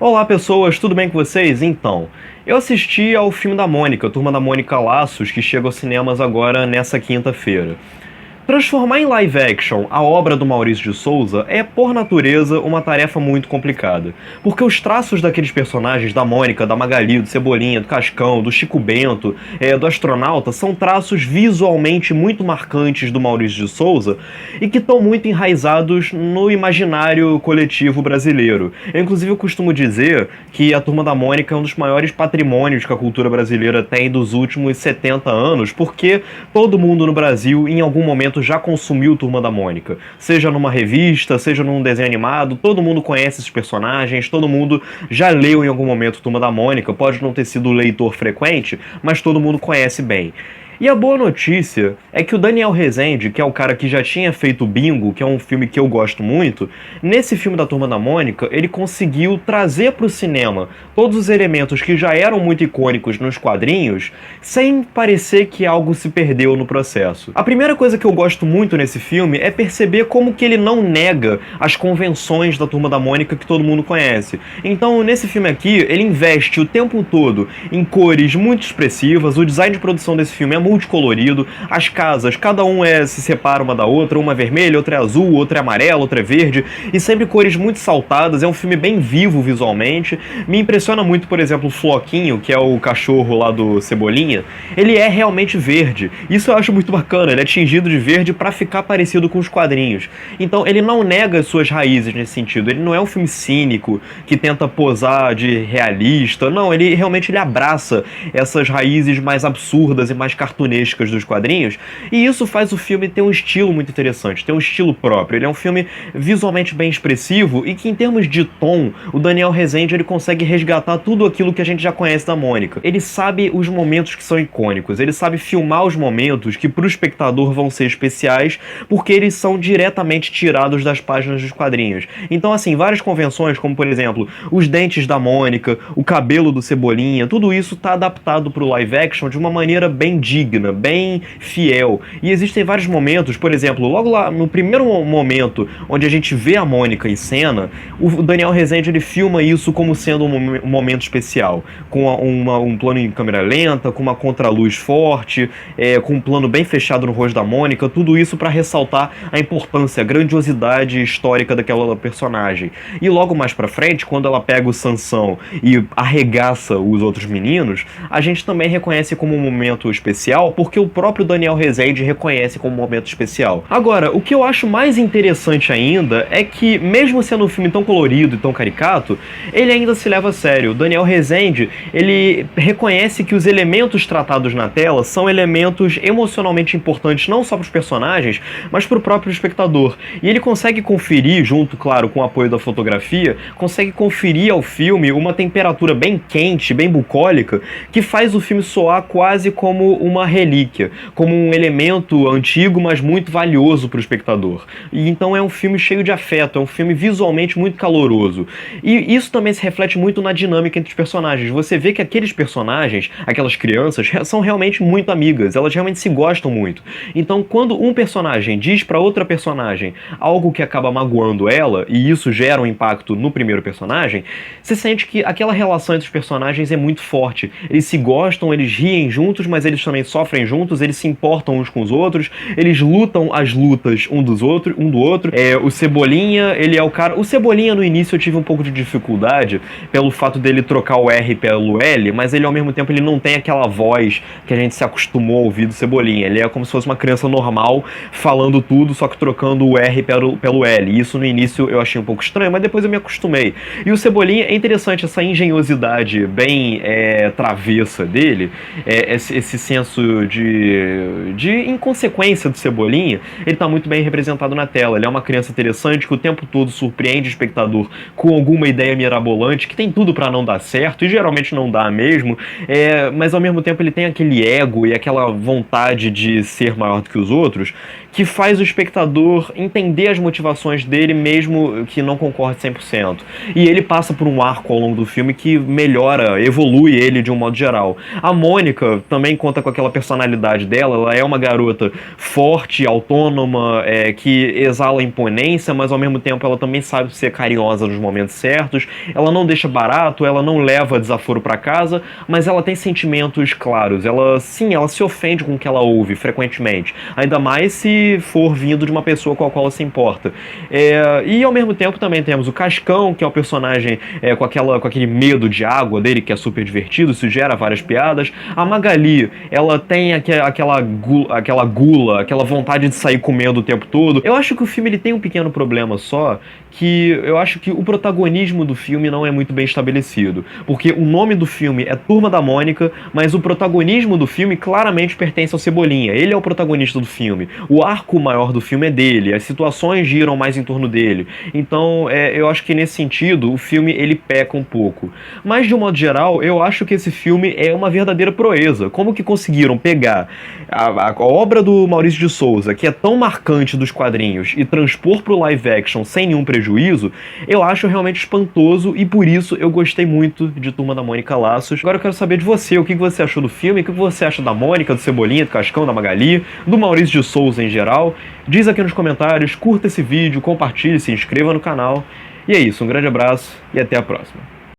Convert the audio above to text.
Olá pessoas, tudo bem com vocês? Então, eu assisti ao filme da Mônica, Turma da Mônica Laços, que chega aos cinemas agora nessa quinta-feira. Transformar em live action a obra do Maurício de Souza é, por natureza, uma tarefa muito complicada. Porque os traços daqueles personagens, da Mônica, da Magali, do Cebolinha, do Cascão, do Chico Bento, do astronauta, são traços visualmente muito marcantes do Maurício de Souza e que estão muito enraizados no imaginário coletivo brasileiro. Eu costumo dizer que a Turma da Mônica é um dos maiores patrimônios que a cultura brasileira tem dos últimos 70 anos, porque todo mundo no Brasil, em algum momento, já consumiu Turma da Mônica. Seja numa revista, seja num desenho animado, todo mundo conhece esses personagens, todo mundo já leu em algum momento Turma da Mônica, pode não ter sido leitor frequente, mas todo mundo conhece bem. E a boa notícia é que o Daniel Rezende, que é o cara que já tinha feito Bingo, que é um filme que eu gosto muito, nesse filme da Turma da Mônica, ele conseguiu trazer para o cinema todos os elementos que já eram muito icônicos nos quadrinhos, sem parecer que algo se perdeu no processo. A primeira coisa que eu gosto muito nesse filme é perceber como que ele não nega as convenções da Turma da Mônica que todo mundo conhece. Então, nesse filme aqui, ele investe o tempo todo em cores muito expressivas, o design de produção desse filme é multicolorido, as casas, cada um se separa uma da outra, uma é vermelha, outra é azul, outra é amarela, outra é verde, e sempre cores muito saltadas, é um filme bem vivo visualmente. Me impressiona muito, por exemplo, o Floquinho, que é o cachorro lá do Cebolinha, ele é realmente verde, isso eu acho muito bacana, ele é tingido de verde pra ficar parecido com os quadrinhos. Então ele não nega as suas raízes nesse sentido, ele não é um filme cínico, que tenta posar de realista, não, ele realmente abraça essas raízes mais absurdas e mais cartunescas dos quadrinhos, e isso faz o filme ter um estilo muito interessante, ter um estilo próprio. Ele é um filme visualmente bem expressivo e que, em termos de tom, o Daniel Rezende ele consegue resgatar tudo aquilo que a gente já conhece da Mônica. Ele sabe os momentos que são icônicos, ele sabe filmar os momentos que pro espectador vão ser especiais, porque eles são diretamente tirados das páginas dos quadrinhos. Então, assim, várias convenções, como por exemplo, os dentes da Mônica, o cabelo do Cebolinha, tudo isso tá adaptado pro live action de uma maneira bem digna, bem fiel. E existem vários momentos, por exemplo, logo lá no primeiro momento onde a gente vê a Mônica em cena, o Daniel Rezende ele filma isso como sendo um momento especial, com um plano em câmera lenta, com uma contraluz forte, com um plano bem fechado no rosto da Mônica, tudo isso para ressaltar a importância, a grandiosidade histórica daquela personagem. E logo mais pra frente, quando ela pega o Sansão e arregaça os outros meninos, a gente também reconhece como um momento especial, porque o próprio Daniel Rezende reconhece como um momento especial. Agora, o que eu acho mais interessante ainda é que, mesmo sendo um filme tão colorido e tão caricato, ele ainda se leva a sério. O Daniel Rezende, ele reconhece que os elementos tratados na tela são elementos emocionalmente importantes não só para os personagens, mas para o próprio espectador. E ele consegue conferir, junto, claro, com o apoio da fotografia, consegue conferir ao filme uma temperatura bem quente, bem bucólica, que faz o filme soar quase como uma relíquia, como um elemento antigo, mas muito valioso para o espectador. E então é um filme cheio de afeto, é um filme visualmente muito caloroso. E isso também se reflete muito na dinâmica entre os personagens. Você vê que aqueles personagens, aquelas crianças, são realmente muito amigas, elas realmente se gostam muito. Então, quando um personagem diz para outra personagem algo que acaba magoando ela, e isso gera um impacto no primeiro personagem, você sente que aquela relação entre os personagens é muito forte. Eles se gostam, eles riem juntos, mas eles também sofrem juntos, eles se importam uns com os outros, eles lutam as lutas um do outro. O Cebolinha, ele é o cara... O Cebolinha, no início, eu tive um pouco de dificuldade pelo fato dele trocar o R pelo L, mas ele, ao mesmo tempo, ele não tem aquela voz que a gente se acostumou a ouvir do Cebolinha. Ele é como se fosse uma criança normal, falando tudo, só que trocando o R pelo L. Isso, no início, eu achei um pouco estranho, mas depois eu me acostumei. E o Cebolinha, é interessante essa engenhosidade bem travessa dele, esse senso de inconsequência do Cebolinha, ele tá muito bem representado na tela. Ele é uma criança interessante que o tempo todo surpreende o espectador com alguma ideia mirabolante, que tem tudo pra não dar certo, e geralmente não dá mesmo, mas ao mesmo tempo ele tem aquele ego e aquela vontade de ser maior do que os outros, que faz o espectador entender as motivações dele, mesmo que não concorde 100%. E ele passa por um arco ao longo do filme que melhora, evolui ele de um modo geral. A Mônica também conta com aquela pela personalidade dela. Ela é uma garota forte, autônoma, que exala imponência, mas ao mesmo tempo ela também sabe ser carinhosa nos momentos certos. Ela não deixa barato, ela não leva desaforo pra casa, mas ela tem sentimentos claros. Ela se ofende com o que ela ouve frequentemente, ainda mais se for vindo de uma pessoa com a qual ela se importa. E ao mesmo tempo também temos o Cascão, que é o personagem com aquele medo de água dele, que é super divertido, isso gera várias piadas. A Magali, ela tem aquela gula, aquela vontade de sair comendo o tempo todo. Eu acho que o filme ele tem um pequeno problema só, que eu acho que o protagonismo do filme não é muito bem estabelecido, porque o nome do filme é Turma da Mônica, mas o protagonismo do filme claramente pertence ao Cebolinha. Ele é o protagonista do filme, o arco maior do filme é dele, as situações giram mais em torno dele. Então eu acho que nesse sentido o filme ele peca um pouco, mas de um modo geral eu acho que esse filme é uma verdadeira proeza. Como que conseguiram pegar a obra do Maurício de Souza, que é tão marcante dos quadrinhos, e transpor pro live action sem nenhum prejuízo, eu acho realmente espantoso, e por isso eu gostei muito de Turma da Mônica Laços. Agora eu quero saber de você, o que você achou do filme, o que você acha da Mônica, do Cebolinha, do Cascão, da Magali, do Maurício de Souza em geral. Diz aqui nos comentários, curta esse vídeo, compartilhe, se inscreva no canal. E é isso, um grande abraço e até a próxima.